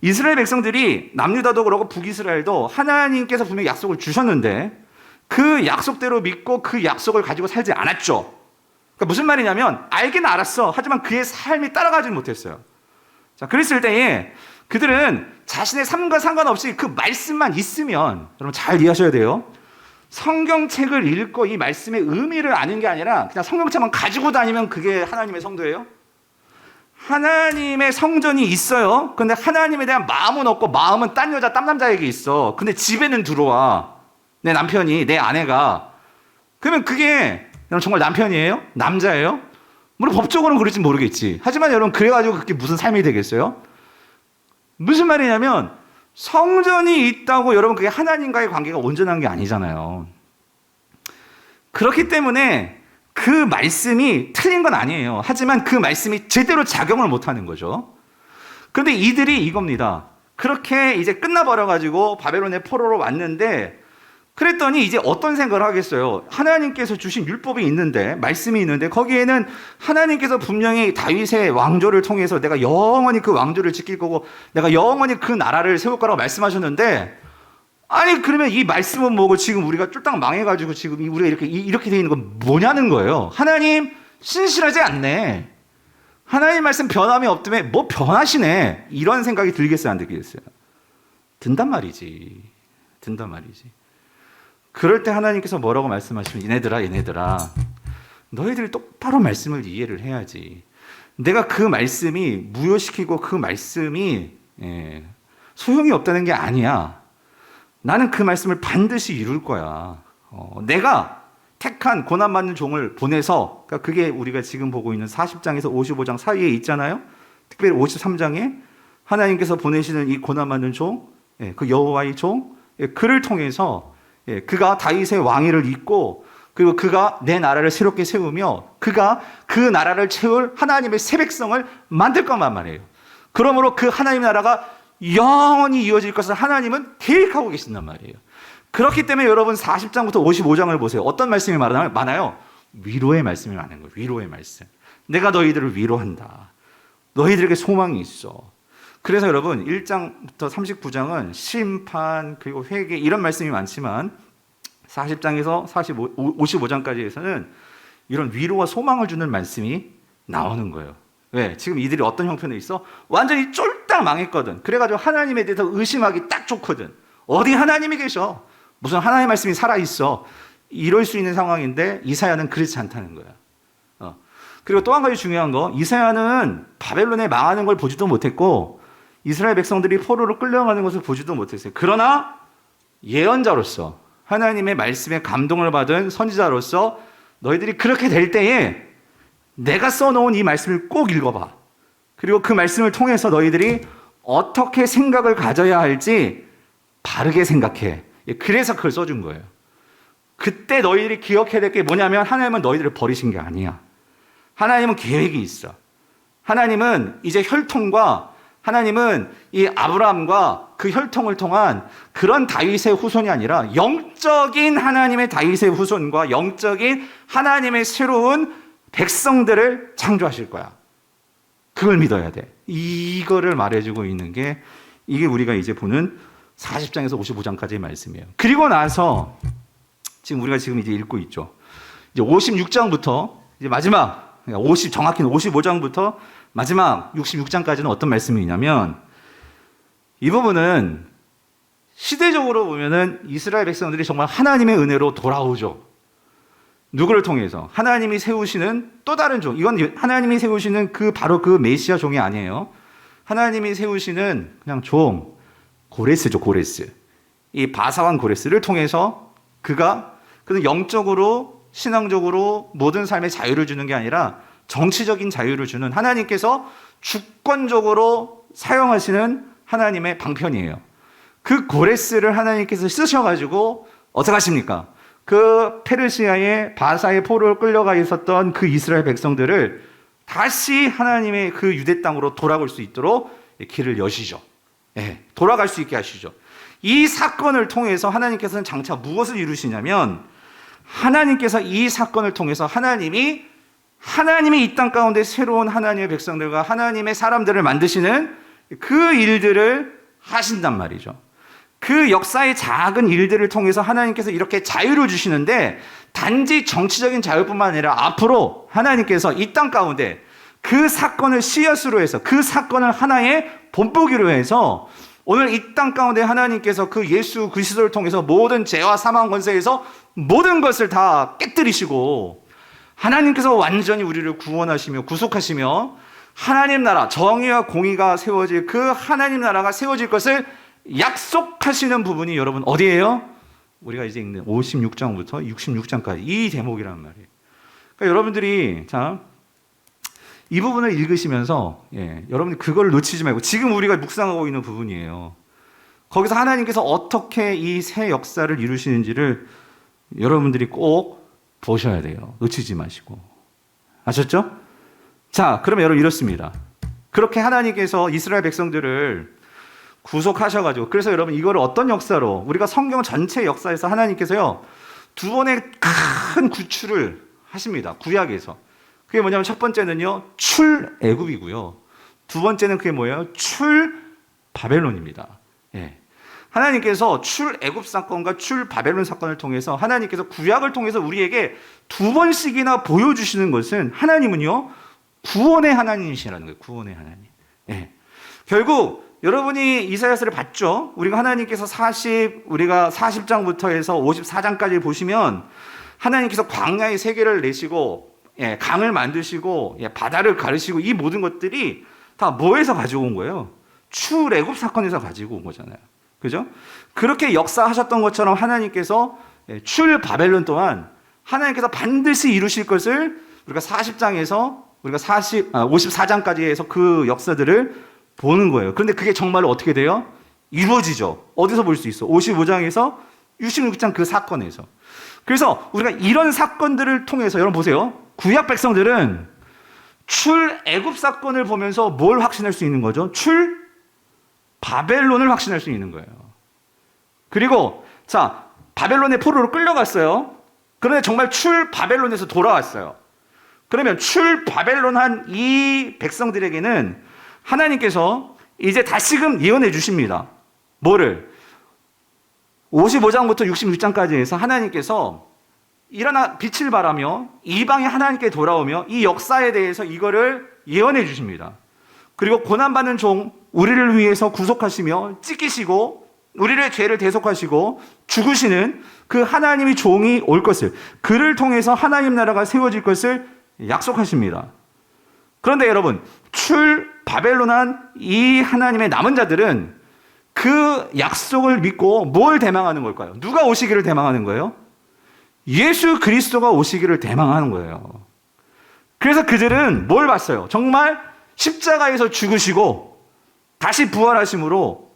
이스라엘 백성들이 남유다도 그렇고 북이스라엘도 하나님께서 분명히 약속을 주셨는데 그 약속대로 믿고 그 약속을 가지고 살지 않았죠. 그러니까 무슨 말이냐면 알긴 알았어. 하지만 그의 삶이 따라가지 못했어요. 자, 그랬을 때에 그들은 자신의 삶과 상관없이 그 말씀만 있으면, 여러분 잘 이해하셔야 돼요. 성경책을 읽고 이 말씀의 의미를 아는 게 아니라 그냥 성경책만 가지고 다니면 그게 하나님의 성도예요? 하나님의 성전이 있어요. 근데 하나님에 대한 마음은 없고 마음은 딴 여자, 딴 남자에게 있어. 근데 집에는 들어와. 내 남편이, 내 아내가. 그러면 그게 여러분 정말 남편이에요? 남자예요? 물론 법적으로는 그럴지 모르겠지. 하지만 여러분 그래가지고 그게 무슨 삶이 되겠어요? 무슨 말이냐면 성전이 있다고 여러분 그게 하나님과의 관계가 온전한 게 아니잖아요. 그렇기 때문에 그 말씀이 틀린 건 아니에요. 하지만 그 말씀이 제대로 작용을 못하는 거죠. 그런데 이들이 이겁니다. 그렇게 이제 끝나버려가지고 바벨론의 포로로 왔는데, 그랬더니 이제 어떤 생각을 하겠어요? 하나님께서 주신 율법이 있는데, 말씀이 있는데, 거기에는 하나님께서 분명히 다윗의 왕조를 통해서 내가 영원히 그 왕조를 지킬 거고 내가 영원히 그 나라를 세울 거라고 말씀하셨는데, 아니 그러면 이 말씀은 뭐고 지금 우리가 쫄딱 망해가지고 지금 우리가 이렇게 돼 있는 건 뭐냐는 거예요. 하나님 신실하지 않네. 하나님 말씀 변함이 없다며 뭐 변하시네. 이런 생각이 들겠어요, 안 들겠어요? 든단 말이지. 그럴 때 하나님께서 뭐라고 말씀하시면, 얘네들아 너희들이 똑바로 말씀을 이해를 해야지. 내가 그 말씀이 무효시키고 그 말씀이 소용이 없다는 게 아니야. 나는 그 말씀을 반드시 이룰 거야. 내가 택한 고난받는 종을 보내서, 그러니까 그게 우리가 지금 보고 있는 40장에서 55장 사이에 있잖아요. 특별히 53장에 하나님께서 보내시는 이 고난받는 종, 그 여호와의 종, 그를 통해서 그가 다윗의 왕위를 잇고, 그리고 그가 내 나라를 새롭게 세우며 그가 그 나라를 채울 하나님의 새 백성을 만들 것만 말이에요. 그러므로 그 하나님 나라가 영원히 이어질 것을 하나님은 계획하고 계신단 말이에요. 그렇기 때문에 여러분 40장부터 55장을 보세요. 어떤 말씀이 많아요? 위로의 말씀이 많은 거예요. 위로의 말씀. 내가 너희들을 위로한다. 너희들에게 소망이 있어. 그래서 여러분 1장부터 39장은 심판 그리고 회개 이런 말씀이 많지만 40장에서 55장까지에서는 이런 위로와 소망을 주는 말씀이 나오는 거예요. 왜? 지금 이들이 어떤 형편에 있어? 완전히 쫄딱 망했거든. 그래가지고 하나님에 대해서 의심하기 딱 좋거든. 어디 하나님이 계셔? 무슨 하나님의 말씀이 살아있어? 이럴 수 있는 상황인데 이사야는 그렇지 않다는 거야. 그리고 또 한 가지 중요한 거, 이사야는 바벨론에 망하는 걸 보지도 못했고 이스라엘 백성들이 포로로 끌려가는 것을 보지도 못했어요. 그러나 예언자로서 하나님의 말씀에 감동을 받은 선지자로서 너희들이 그렇게 될 때에 내가 써놓은 이 말씀을 꼭 읽어봐. 그리고 그 말씀을 통해서 너희들이 어떻게 생각을 가져야 할지 바르게 생각해. 그래서 그걸 써준 거예요. 그때 너희들이 기억해야 될 게 뭐냐면 하나님은 너희들을 버리신 게 아니야. 하나님은 계획이 있어. 하나님은 이제 하나님은 이 아브라함과 그 혈통을 통한 그런 다윗의 후손이 아니라 영적인 하나님의 다윗의 후손과 영적인 하나님의 새로운 백성들을 창조하실 거야. 그걸 믿어야 돼. 이거를 말해주고 있는 게 이게 우리가 이제 보는 40장에서 55장까지의 말씀이에요. 그리고 나서 우리가 이제 읽고 있죠. 이제 56장부터 이제 마지막, 그러니까 정확히는 55장부터 마지막 66장까지는 어떤 말씀이냐면, 이 부분은 시대적으로 보면은 이스라엘 백성들이 정말 하나님의 은혜로 돌아오죠. 누구를 통해서? 하나님이 세우시는 또 다른 종. 이건 하나님이 세우시는 바로 그 메시아 종이 아니에요. 하나님이 세우시는 그냥 종, 고레스죠, 고레스. 이 바사왕 고레스를 통해서 그는 영적으로, 신앙적으로 모든 삶의 자유를 주는 게 아니라 정치적인 자유를 주는, 하나님께서 주권적으로 사용하시는 하나님의 방편이에요. 그 고레스를 하나님께서 쓰셔가지고 어떻게 하십니까? 그 페르시아의 바사의 포로로 끌려가 있었던 그 이스라엘 백성들을 다시 하나님의 그 유대 땅으로 돌아올 수 있도록 길을 여시죠. 돌아갈 수 있게 하시죠. 이 사건을 통해서 하나님께서는 장차 무엇을 이루시냐면, 하나님께서 이 사건을 통해서 하나님이 이 땅 가운데 새로운 하나님의 백성들과 하나님의 사람들을 만드시는 그 일들을 하신단 말이죠. 그 역사의 작은 일들을 통해서 하나님께서 이렇게 자유를 주시는데, 단지 정치적인 자유뿐만 아니라 앞으로 하나님께서 이 땅 가운데 그 사건을 씨앗으로 해서, 그 사건을 하나의 본보기로 해서 오늘 이 땅 가운데 하나님께서 그 예수 그리스도를 통해서 모든 죄와 사망 권세에서 모든 것을 다 깨뜨리시고, 하나님께서 완전히 우리를 구원하시며 구속하시며 하나님 나라, 정의와 공의가 세워질 그 하나님 나라가 세워질 것을 약속하시는 부분이 여러분 어디예요? 우리가 이제 읽는 56장부터 66장까지 이 대목이란 말이에요. 그러니까 여러분들이 이 부분을 읽으시면서 여러분들 그걸 놓치지 말고, 지금 우리가 묵상하고 있는 부분이에요. 거기서 하나님께서 어떻게 이 새 역사를 이루시는지를 여러분들이 꼭 보셔야 돼요. 놓치지 마시고. 아셨죠? 자, 그러면 여러분 이렇습니다. 그렇게 하나님께서 이스라엘 백성들을 구속하셔가지고, 그래서 여러분 이거를 어떤 역사로, 우리가 성경 전체 역사에서 하나님께서요 두 번의 큰 구출을 하십니다. 구약에서. 그게 뭐냐면 첫 번째는요 출애굽이고요, 두 번째는 그게 뭐예요? 출바벨론입니다. 하나님께서 출애굽 사건과 출바벨론 사건을 통해서, 하나님께서 구약을 통해서 우리에게 두 번씩이나 보여주시는 것은, 하나님은요 구원의 하나님이시라는 거예요. 구원의 하나님. 결국 여러분이 이사야서를 봤죠? 우리가 하나님께서 40장부터 해서 54장까지 보시면 하나님께서 광야의 세계를 내시고, 강을 만드시고, 바다를 가르시고, 이 모든 것들이 다 뭐에서 가지고 온 거예요? 출애굽 사건에서 가지고 온 거잖아요. 그죠? 그렇게 역사하셨던 것처럼 하나님께서 출바벨론 또한 하나님께서 반드시 이루실 것을 우리가 40장에서 우리가 54장까지 해서 그 역사들을 보는 거예요. 그런데 그게 정말로 어떻게 돼요? 이루어지죠. 어디서 볼 수 있어? 55장에서 66장 그 사건에서. 그래서 우리가 이런 사건들을 통해서, 여러분 보세요. 구약 백성들은 출애굽 사건을 보면서 뭘 확신할 수 있는 거죠? 바벨론을 확신할 수 있는 거예요. 그리고 자, 바벨론의 포로로 끌려갔어요. 그런데 정말 바벨론에서 돌아왔어요. 그러면 바벨론한 이 백성들에게는 하나님께서 이제 다시금 예언해 주십니다. 뭐를? 55장부터 66장까지 해서 하나님께서 일어나 빛을 발하며 이방이 하나님께 돌아오며 이 역사에 대해서 이거를 예언해 주십니다. 그리고 고난받는 종 우리를 위해서 구속하시며 찢기시고 우리의 죄를 대속하시고 죽으시는 그 하나님의 종이 올 것을, 그를 통해서 하나님 나라가 세워질 것을 약속하십니다. 그런데 여러분, 바벨론한 이 하나님의 남은 자들은 그 약속을 믿고 뭘 대망하는 걸까요? 누가 오시기를 대망하는 거예요? 예수 그리스도가 오시기를 대망하는 거예요. 그래서 그들은 뭘 봤어요? 정말 십자가에서 죽으시고 다시 부활하심으로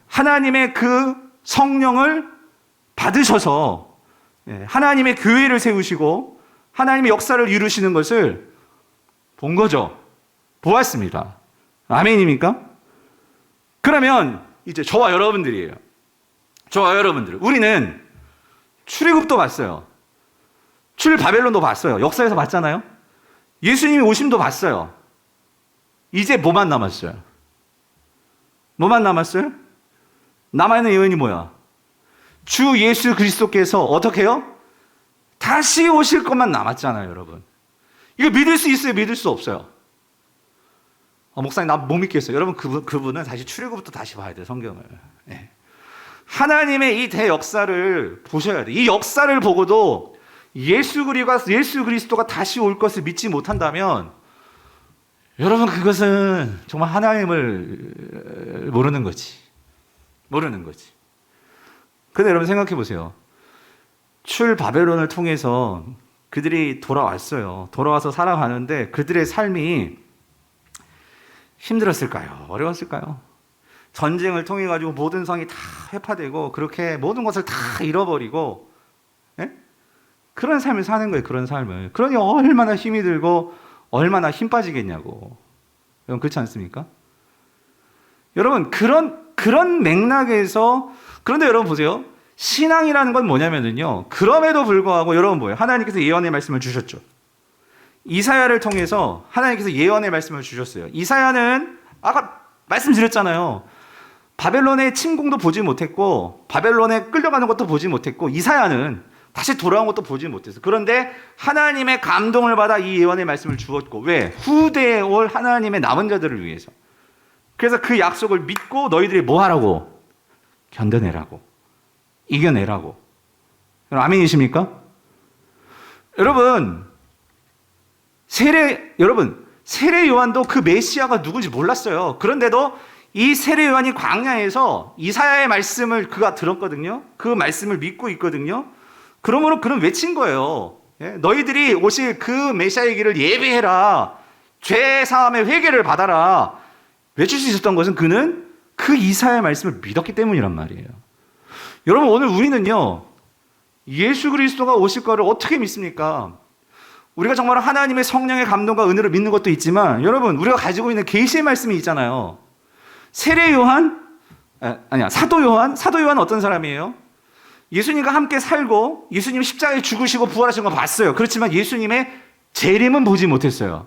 하나님의 그 성령을 받으셔서 하나님의 교회를 세우시고 하나님의 역사를 이루시는 것을 본 거죠. 보았습니다. 아멘입니까? 그러면 이제 저와 여러분들이에요. 저와 여러분들. 우리는 출애굽도 봤어요. 바벨론도 봤어요. 역사에서 봤잖아요. 예수님이 오심도 봤어요. 이제 뭐만 남았어요? 뭐만 남았어요? 남아있는 예언이 뭐야? 주 예수 그리스도께서 어떻게 해요? 다시 오실 것만 남았잖아요, 여러분. 이거 믿을 수 있어요? 믿을 수 없어요? 목사님, 나 못 믿겠어요. 여러분, 그분은 다시 출애굽부터 다시 봐야 돼요, 성경을. 네. 하나님의 이 대역사를 보셔야 돼요. 이 역사를 보고도 예수 그리스도가 다시 올 것을 믿지 못한다면, 여러분, 그것은 정말 하나님을 모르는 거지. 모르는 거지. 근데 여러분 생각해 보세요. 출 바벨론을 통해서 그들이 돌아왔어요. 돌아와서 살아가는데 그들의 삶이 힘들었을까요? 어려웠을까요? 전쟁을 통해 가지고 모든 성이 다 회파되고 그렇게 모든 것을 다 잃어버리고, 예? 그런 삶을 사는 거예요. 그런 삶을. 그러니 얼마나 힘이 들고 얼마나 힘 빠지겠냐고. 여러분, 그렇지 않습니까? 여러분, 그런 맥락에서, 그런데 여러분 보세요. 신앙이라는 건 뭐냐면요. 그럼에도 불구하고 여러분 뭐예요? 하나님께서 예언의 말씀을 주셨죠. 이사야를 통해서 하나님께서 예언의 말씀을 주셨어요. 이사야는 아까 말씀드렸잖아요. 바벨론의 침공도 보지 못했고 바벨론에 끌려가는 것도 보지 못했고 이사야는 다시 돌아온 것도 보지 못했어요. 그런데 하나님의 감동을 받아 이 예언의 말씀을 주었고, 왜? 후대에 올 하나님의 남은 자들을 위해서. 그래서 그 약속을 믿고 너희들이 뭐 하라고? 견뎌내라고. 이겨내라고. 아멘이십니까? 여러분, 세례 요한도 그 메시아가 누군지 몰랐어요. 그런데도 이 세례 요한이 광야에서 이사야의 말씀을 그가 들었거든요. 그 말씀을 믿고 있거든요. 그러므로 그는 외친 거예요. 너희들이 오실 그 메시아의 길을 예배해라. 죄 사함의 회개를 받아라. 외칠 수 있었던 것은 그는 그 이사야의 말씀을 믿었기 때문이란 말이에요. 여러분, 오늘 우리는요, 예수 그리스도가 오실 거를 어떻게 믿습니까? 우리가 정말 하나님의 성령의 감동과 은혜를 믿는 것도 있지만, 여러분, 우리가 가지고 있는 계시의 말씀이 있잖아요. 세례 요한, 사도 요한 어떤 사람이에요? 예수님과 함께 살고 예수님 십자가에 죽으시고 부활하신 거 봤어요. 그렇지만 예수님의 재림은 보지 못했어요.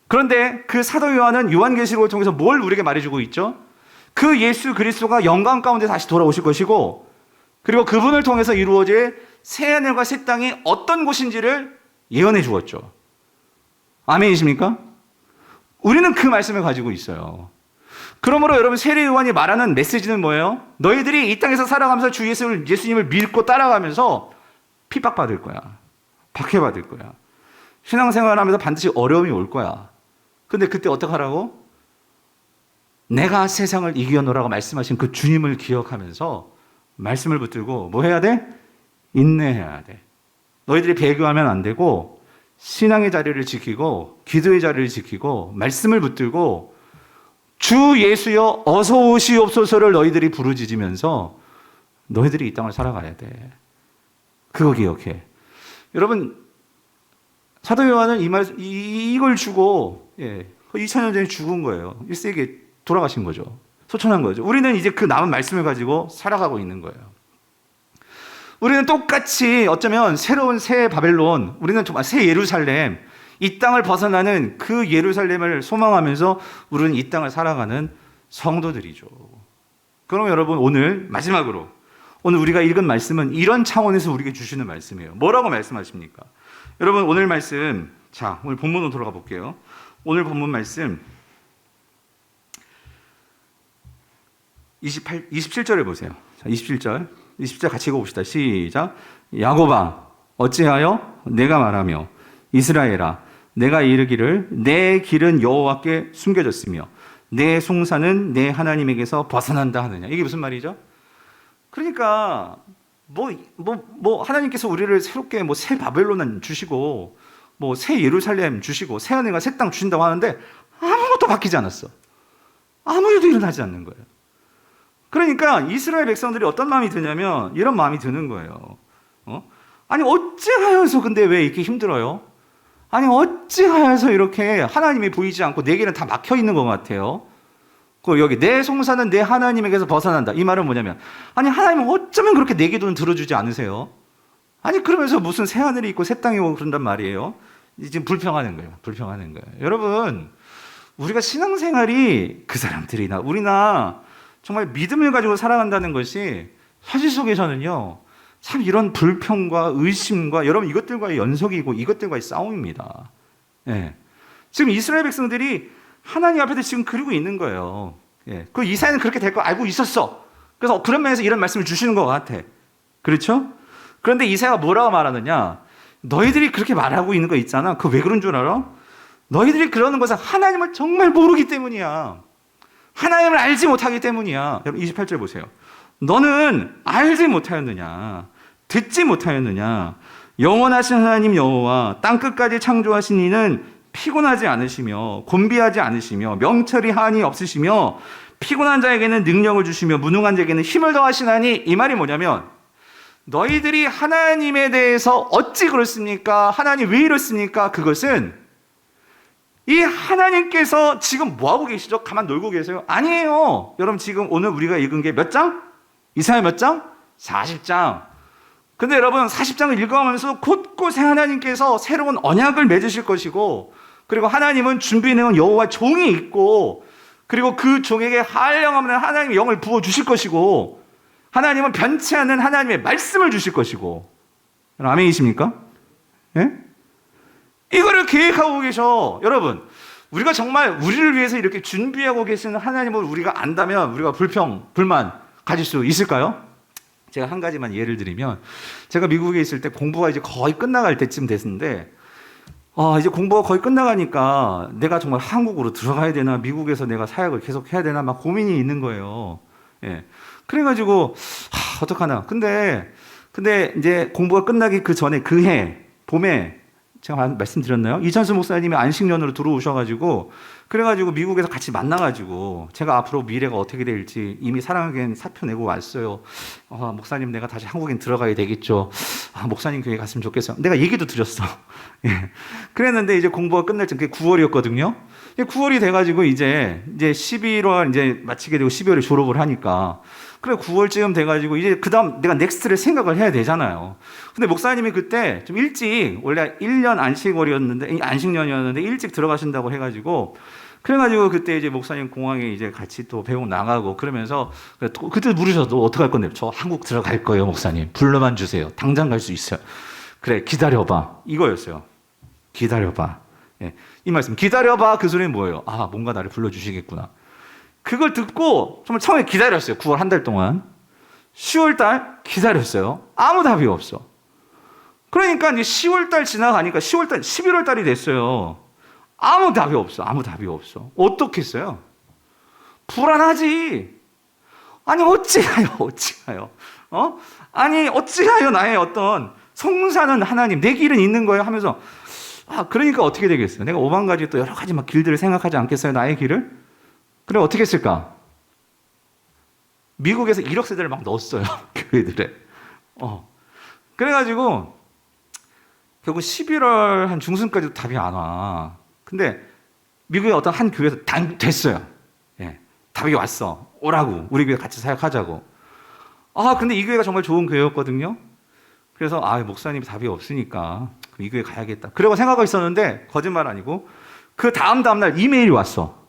그런데 그 사도 요한은 요한계시록을 통해서 뭘 우리에게 말해주고 있죠? 그 예수 그리스도가 영광 가운데 다시 돌아오실 것이고, 그리고 그분을 통해서 이루어질 새하늘과 새 땅이 어떤 곳인지를 예언해 주었죠. 아멘이십니까? 우리는 그 말씀을 가지고 있어요. 그러므로 여러분, 세례 요한이 말하는 메시지는 뭐예요? 너희들이 이 땅에서 살아가면서 주 예수님을 믿고 따라가면서 핍박받을 거야. 박해받을 거야. 신앙생활하면서 반드시 어려움이 올 거야. 근데 그때 어떡하라고? 내가 세상을 이겨노라고 말씀하신 그 주님을 기억하면서 말씀을 붙들고 뭐 해야 돼? 인내해야 돼. 너희들이 배교하면 안 되고 신앙의 자리를 지키고 기도의 자리를 지키고 말씀을 붙들고 주 예수여 어서 오시옵소서를 너희들이 부르짖으면서 너희들이 이 땅을 살아가야 돼. 그거 기억해. 여러분, 사도 요한은 이걸 주고 2000년 전에 죽은 거예요. 1세기에 돌아가신 거죠. 소천한 거죠. 우리는 이제 그 남은 말씀을 가지고 살아가고 있는 거예요. 우리는 똑같이 어쩌면 새로운 새 바벨론, 우리는 정말 새 예루살렘, 이 땅을 벗어나는 그 예루살렘을 소망하면서 우리는 이 땅을 살아가는 성도들이죠. 그럼 여러분, 오늘 마지막으로 오늘 우리가 읽은 말씀은 이런 차원에서 우리에게 주시는 말씀이에요. 뭐라고 말씀하십니까? 여러분, 오늘 말씀, 자, 오늘 본문으로 돌아가 볼게요. 오늘 본문 말씀 27절에 보세요. 자, 27절 같이 읽어봅시다. 시작. 야곱아, 어찌하여 내가 말하며 이스라엘아, 내가 이르기를 내 길은 여호와께 숨겨졌으며 내 송사는 내 하나님에게서 벗어난다 하느냐. 이게 무슨 말이죠? 그러니까 하나님께서 우리를 새롭게 새 바벨론 주시고 새 예루살렘 주시고 새 하늘과 새 땅 주신다고 하는데 아무것도 바뀌지 않았어. 아무 일도 일어나지 않는 거예요. 그러니까 이스라엘 백성들이 어떤 마음이 드냐면 이런 마음이 드는 거예요. 아니 어찌하여서 근데 왜 이렇게 힘들어요? 아니 어찌하여서 이렇게 하나님이 보이지 않고 내게는 다 막혀 있는 것 같아요. 그리고 여기 내 송사는 내 하나님에게서 벗어난다. 이 말은 뭐냐면 아니 하나님은 어쩌면 그렇게 내 기도는 들어주지 않으세요? 아니 그러면서 무슨 새 하늘이 있고 새 땅이 오고 그런단 말이에요. 지금 불평하는 거예요. 여러분, 우리가 신앙생활이 그 사람들이나 우리나 정말 믿음을 가지고 살아간다는 것이 현실 속에서는요, 참 이런 불평과 의심과 여러분 이것들과의 연속이고 이것들과의 싸움입니다. 예. 지금 이스라엘 백성들이 하나님 앞에서 지금 그러고 있는 거예요. 예. 그 이사야는 그렇게 될 거 알고 있었어. 그래서 그런 면에서 이런 말씀을 주시는 것 같아. 그렇죠? 그런데 이사야가 뭐라고 말하느냐? 너희들이 그렇게 말하고 있는 거 있잖아. 그거 왜 그런 줄 알아? 너희들이 그러는 것은 하나님을 정말 모르기 때문이야. 하나님을 알지 못하기 때문이야. 여러분 28절 보세요. 너는 알지 못하였느냐? 듣지 못하였느냐? 영원하신 하나님 여호와 땅끝까지 창조하신 이는 피곤하지 않으시며 곤비하지 않으시며 명철이 한이 없으시며 피곤한 자에게는 능력을 주시며 무능한 자에게는 힘을 더하시나니, 이 말이 뭐냐면 너희들이 하나님에 대해서 어찌 그렇습니까? 하나님 왜 이렇습니까? 그것은 이 하나님께서 지금 뭐하고 계시죠? 가만 놀고 계세요? 아니에요. 여러분 지금 오늘 우리가 읽은 게 몇 장? 이사야 몇 장? 40장. 근데 여러분 40장을 읽어가면서 곳곳에 하나님께서 새로운 언약을 맺으실 것이고, 그리고 하나님은 준비해놓은 여호와 종이 있고, 그리고 그 종에게 한량없는 하나님의 영을 부어주실 것이고, 하나님은 변치 않는 하나님의 말씀을 주실 것이고. 아멘이십니까? 예? 이거를 계획하고 계셔. 여러분, 우리가 정말 우리를 위해서 이렇게 준비하고 계시는 하나님을 우리가 안다면 우리가 불만 가질 수 있을까요? 제가 한 가지만 예를 들면, 제가 미국에 있을 때 공부가 이제 거의 끝나갈 때쯤 됐는데, 이제 공부가 거의 끝나가니까 내가 정말 한국으로 들어가야 되나, 미국에서 내가 사역을 계속 해야 되나 막 고민이 있는 거예요. 예. 그래가지고 어떡하나. 근데 이제 공부가 끝나기 그 전에 그해 봄에 제가 말씀드렸나요? 이찬수 목사님이 안식년으로 들어오셔가지고, 그래가지고 미국에서 같이 만나가지고 제가 앞으로 미래가 어떻게 될지 이미 사랑하기엔 사표 내고 왔어요. 목사님 내가 다시 한국엔 들어가야 되겠죠. 목사님 교회 갔으면 좋겠어. 내가 얘기도 드렸어. 예. 그랬는데 이제 공부가 끝날 때 그게 9월이었거든요. 9월이 돼가지고 이제 11월 이제 마치게 되고 12월에 졸업을 하니까, 그래 9월쯤 돼가지고 이제 그 다음 내가 넥스트를 생각을 해야 되잖아요. 근데 목사님이 그때 좀 일찍, 원래 1년 안식년이었는데 일찍 들어가신다고 해가지고, 그래가지고 그때 이제 목사님 공항에 이제 같이 또 배웅 나가고 그러면서 그때 물으셔도 어떻게 할 건데, 저 한국 들어갈 거예요 목사님, 불러만 주세요, 당장 갈 수 있어요. 그래 기다려봐, 이거였어요. 기다려봐. 예. 이 말씀 기다려봐, 그 소리는 뭐예요? 뭔가 나를 불러주시겠구나. 그걸 듣고 정말 처음에 기다렸어요. 9월 한 달 동안. 10월달 기다렸어요. 아무 답이 없어. 그러니까 이제 10월달 지나가니까 10월달, 11월달이 됐어요. 아무 답이 없어. 아무 답이 없어. 어떻겠어요? 불안하지. 아니 어찌가요? 아니 어찌가요? 나의 어떤 송사는 하나님, 내 길은 있는 거예요 하면서, 그러니까 어떻게 되겠어요? 내가 5만 가지 또 여러 가지 막 길들을 생각하지 않겠어요? 나의 길을? 그래 어떻게 했을까? 미국에서 1억 세대를 막 넣었어요. 교회들에. 그래가지고 결국 11월 한 중순까지도 답이 안 와. 근데 미국의 어떤 한 교회에서 됐어요. 예, 답이 왔어. 오라고. 우리 교회 같이 사역하자고. 근데 이 교회가 정말 좋은 교회였거든요. 그래서 목사님이 답이 없으니까 이 교회 가야겠다. 그러고 생각하고 있었는데 거짓말 아니고 그 다음날 이메일이 왔어.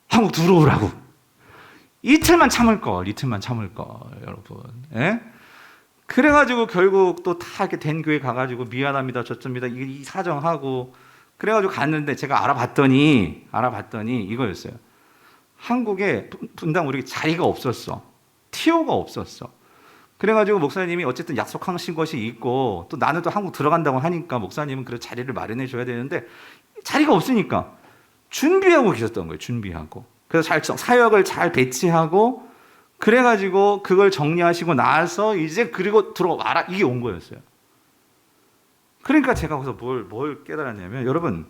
한국 들어오라고. 이틀만 참을 걸, 여러분. 예? 그래가지고 결국 또 다 이렇게 된 교회 가가지고 미안합니다, 저쪽입니다, 이 사정하고, 그래가지고 갔는데 제가 알아봤더니 이거였어요. 한국에 분당 우리 자리가 없었어. 티오가 없었어. 그래가지고 목사님이 어쨌든 약속하신 것이 있고, 또 나는 또 한국 들어간다고 하니까 목사님은 그런 자리를 마련해 줘야 되는데 자리가 없으니까 준비하고 계셨던 거예요. 준비하고. 그래서 사역을 잘 배치하고, 그래가지고 그걸 정리하시고 나서 이제 그리고 들어와라, 이게 온 거였어요. 그러니까 제가 거기서 뭘 깨달았냐면, 여러분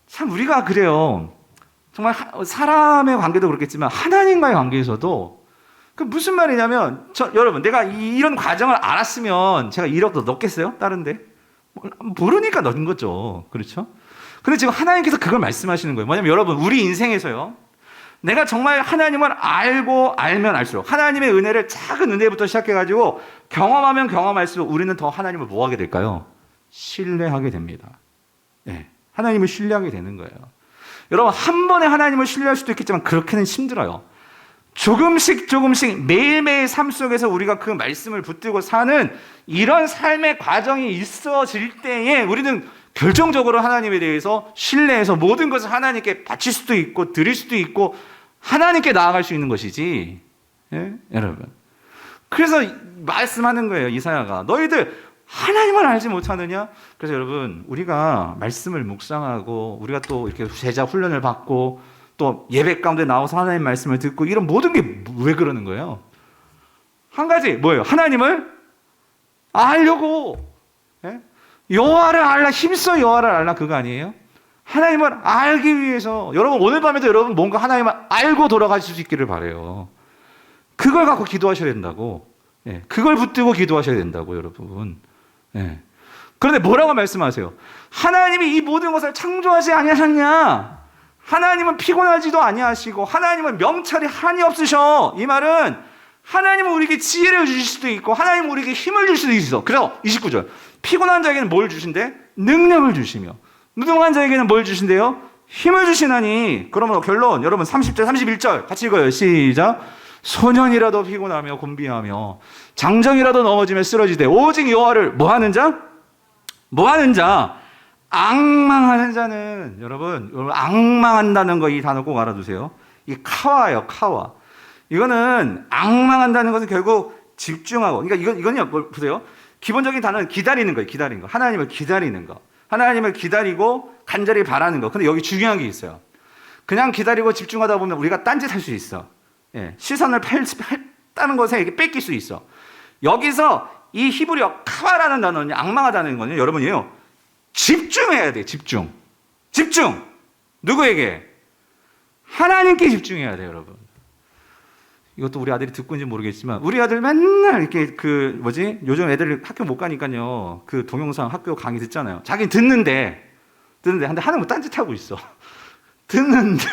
참 우리가 그래요. 정말 사람의 관계도 그렇겠지만 하나님과의 관계에서도 그 무슨 말이냐면, 여러분 내가 이런 과정을 알았으면 제가 1억 더 넣겠어요? 다른데? 모르니까 넣은 거죠. 그렇죠? 근데 지금 하나님께서 그걸 말씀하시는 거예요. 뭐냐면 여러분, 우리 인생에서요, 내가 정말 하나님을 알면 알수록, 하나님의 은혜를 작은 은혜부터 시작해가지고 경험하면 경험할수록 우리는 더 하나님을 뭐 하게 될까요? 신뢰하게 됩니다. 네, 하나님을 신뢰하게 되는 거예요. 여러분 한 번에 하나님을 신뢰할 수도 있겠지만 그렇게는 힘들어요. 조금씩 조금씩 매일매일 삶 속에서 우리가 그 말씀을 붙들고 사는 이런 삶의 과정이 있어질 때에 우리는 결정적으로 하나님에 대해서 신뢰해서 모든 것을 하나님께 바칠 수도 있고 드릴 수도 있고 하나님께 나아갈 수 있는 것이지. 예? 여러분. 그래서 말씀하는 거예요, 이사야가. 너희들 하나님을 알지 못하느냐? 그래서 여러분, 우리가 말씀을 묵상하고 우리가 또 이렇게 제자 훈련을 받고 또 예배 가운데 나와서 하나님 말씀을 듣고 이런 모든 게 왜 그러는 거예요? 한 가지 뭐예요? 하나님을 알려고. 예? 여호와를 알라, 힘써 여호와를 알라, 그거 아니에요? 하나님을 알기 위해서. 여러분 오늘 밤에도 여러분 뭔가 하나님을 알고 돌아가실 수 있기를 바라요. 그걸 갖고 기도하셔야 된다고. 예, 그걸 붙들고 기도하셔야 된다고 여러분. 예. 그런데 뭐라고 말씀하세요? 하나님이 이 모든 것을 창조하지 아니하셨냐? 하나님은 피곤하지도 아니하시고 하나님은 명철이 한이 없으셔. 이 말은 하나님은 우리에게 지혜를 주실 수도 있고 하나님은 우리에게 힘을 줄 수도 있어. 그래서 29절 피곤한 자에게는 뭘 주신대? 능력을 주시며 무능한 자에게는 뭘 주신대요? 힘을 주시나니. 그러면 결론 여러분 30절 31절 같이 읽어요. 시작. 소년이라도 피곤하며 곤비하며 장정이라도 넘어지며 쓰러지되 오직 여호와를 뭐하는 자? 뭐하는 자? 앙망하는 자는. 여러분 앙망한다는 거 이 단어 꼭 알아두세요. 이 카와예요. 카와. 이거는 앙망한다는 것은 결국 집중하고. 그러니까 이건요. 뭘 보세요. 기본적인 단어는 기다리는 거예요. 기다리는 거. 하나님을 기다리는 거. 하나님을 기다리고 간절히 바라는 거. 근데 여기 중요한 게 있어요. 그냥 기다리고 집중하다 보면 우리가 딴짓할 수 있어. 예, 시선을 뺐다는 것에 이렇게 뺏길 수 있어. 여기서 이 히브리어 카와라는 단어는 앙망하다는 거는 여러분이요. 집중해야 돼. 집중. 누구에게? 하나님께 집중해야 돼요, 여러분. 이것도 우리 아들이 듣고 있는지 모르겠지만 우리 아들 맨날 이렇게 요즘 애들 학교 못 가니까요. 그 동영상 학교 강의 듣잖아요. 자기는 듣는데 근데 하는 거 딴짓하고 있어. 듣는데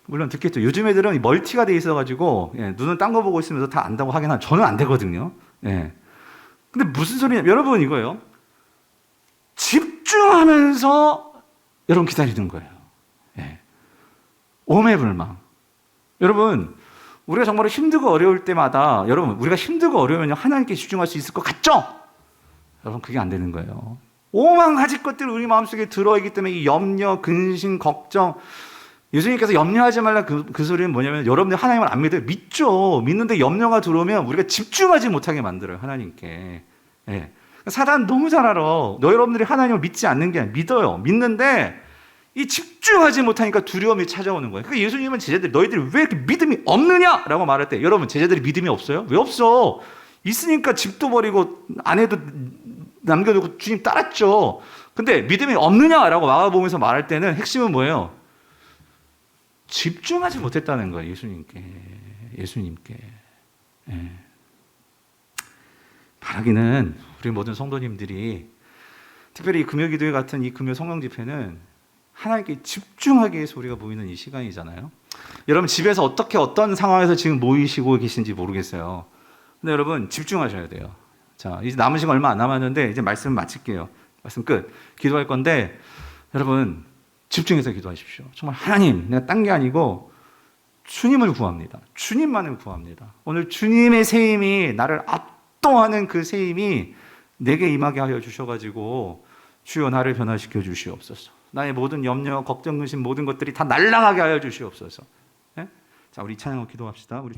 물론 듣겠죠. 요즘 애들은 멀티가 돼 있어가지고 눈은 딴 거 보고 있으면서 다 안다고 하긴 하지만 저는 안 되거든요. 예. 근데 무슨 소리냐? 여러분 이거예요. 집중하면서 여러분 기다리는 거예요. 예. 오매불망. 여러분 우리가 정말 힘들고 어려울 때마다 여러분 우리가 힘들고 어려우면 하나님께 집중할 수 있을 것 같죠? 여러분 그게 안 되는 거예요. 오만 가지 것들이 우리 마음속에 들어있기 때문에 이 염려, 근심, 걱정. 예수님께서 염려하지 말라 그 소리는 뭐냐면 여러분들 하나님을 안 믿어요. 믿죠. 믿는데 염려가 들어오면 우리가 집중하지 못하게 만들어요. 하나님께. 예. 사단 너무 잘 알아. 여러분들이 하나님을 믿지 않는 게 아니라 믿어요. 믿는데 이 집중하지 못하니까 두려움이 찾아오는 거예요. 그러니까 예수님은 제자들 너희들이 왜 이렇게 믿음이 없느냐라고 말할 때 여러분 제자들이 믿음이 없어요? 왜 없어? 있으니까 집도 버리고 아내도 남겨두고 주님 따랐죠. 근데 믿음이 없느냐라고 막아보면서 말할 때는 핵심은 뭐예요? 집중하지 못했다는 거예요. 예수님께. 예. 바라기는 우리 모든 성도님들이 특별히 이 금요기도회 같은 이 금요 성령 집회는 하나님께 집중하기 위해서 우리가 모이는 이 시간이잖아요. 여러분 집에서 어떤 상황에서 지금 모이시고 계신지 모르겠어요. 근데 여러분 집중하셔야 돼요. 자, 이제 남은 시간 얼마 안 남았는데 이제 말씀 마칠게요. 말씀 끝. 기도할 건데 여러분 집중해서 기도하십시오. 정말 하나님, 내가 딴 게 아니고 주님을 구합니다. 주님만을 구합니다. 오늘 주님의 새 힘이 나를 압도하는 그 새 힘이 내게 임하게 하여 주셔가지고 주여 나를 변화시켜 주시옵소서. 나의 모든 염려, 걱정, 근심 모든 것들이 다 날아가게 하여 주시옵소서. 네? 자, 우리 찬양으로 기도합시다. 우리